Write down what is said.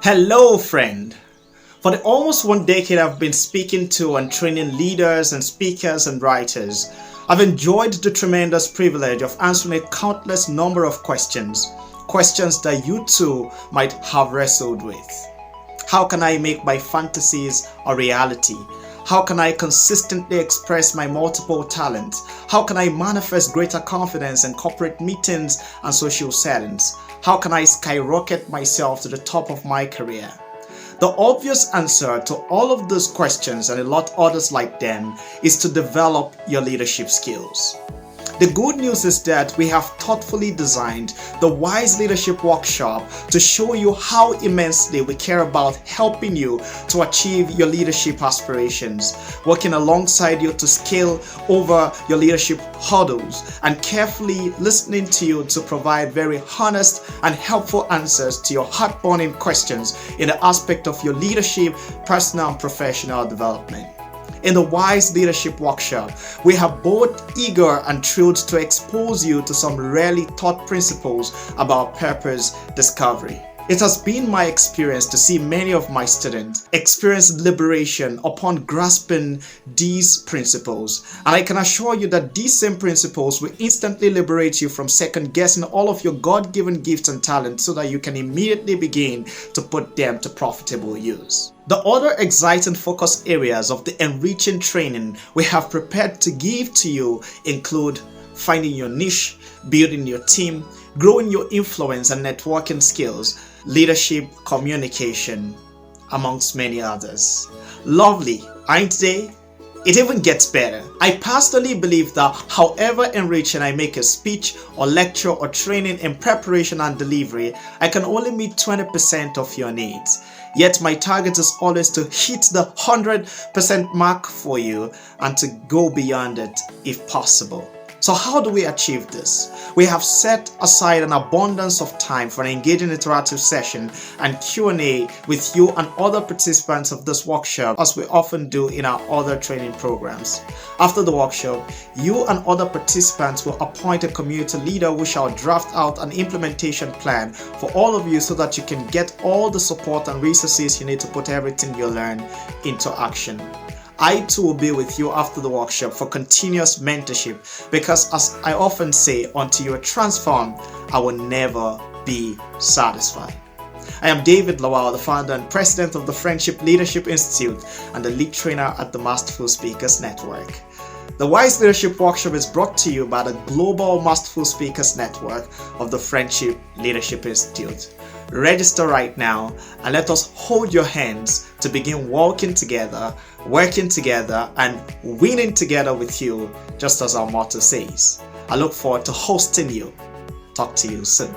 Hello, friend. For the almost 1 decade I've been speaking to and training leaders and speakers and writers, I've enjoyed the tremendous privilege of answering a countless number of questions that you too might have wrestled with. How can I make my fantasies a reality? How can I consistently express my multiple talents? How can I manifest greater confidence in corporate meetings and social settings? How can I skyrocket myself to the top of my career? The obvious answer to all of those questions and a lot others like them is to develop your leadership skills. The good news is that we have thoughtfully designed the Wise Leadership Workshop to show you how immensely we care about helping you to achieve your leadership aspirations, working alongside you to scale over your leadership hurdles, and carefully listening to you to provide very honest and helpful answers to your heart-burning questions in the aspect of your leadership, personal and professional development. In the Wise Leadership Workshop, we are both eager and thrilled to expose you to some rarely taught principles about purpose discovery. It has been my experience to see many of my students experience liberation upon grasping these principles. And I can assure you that these same principles will instantly liberate you from second guessing all of your God-given gifts and talents so that you can immediately begin to put them to profitable use. The other exciting focus areas of the enriching training we have prepared to give to you include finding your niche, building your team, growing your influence and networking skills, leadership, communication, amongst many others. Lovely, aren't they? It even gets better. I personally believe that however enriching I make a speech or lecture or training in preparation and delivery, I can only meet 20% of your needs. Yet my target is always to hit the 100% mark for you and to go beyond it if possible. So how do we achieve this? We have set aside an abundance of time for an engaging interactive session and Q&A with you and other participants of this workshop, as we often do in our other training programs. After the workshop, you and other participants will appoint a community leader who shall draft out an implementation plan for all of you so that you can get all the support and resources you need to put everything you learn into action. I too will be with you after the workshop for continuous mentorship because, as I often say, until you are transformed, I will never be satisfied. I am David Lawal, the founder and president of the Friendship Leadership Institute and the lead trainer at the Masterful Speakers Network. The Wise Leadership Workshop is brought to you by the Global Masterful Speakers Network of the Friendship Leadership Institute. Register right now and let us hold your hands to begin walking together, working together, and winning together with you, just as our motto says. I look forward to hosting you. Talk to you soon.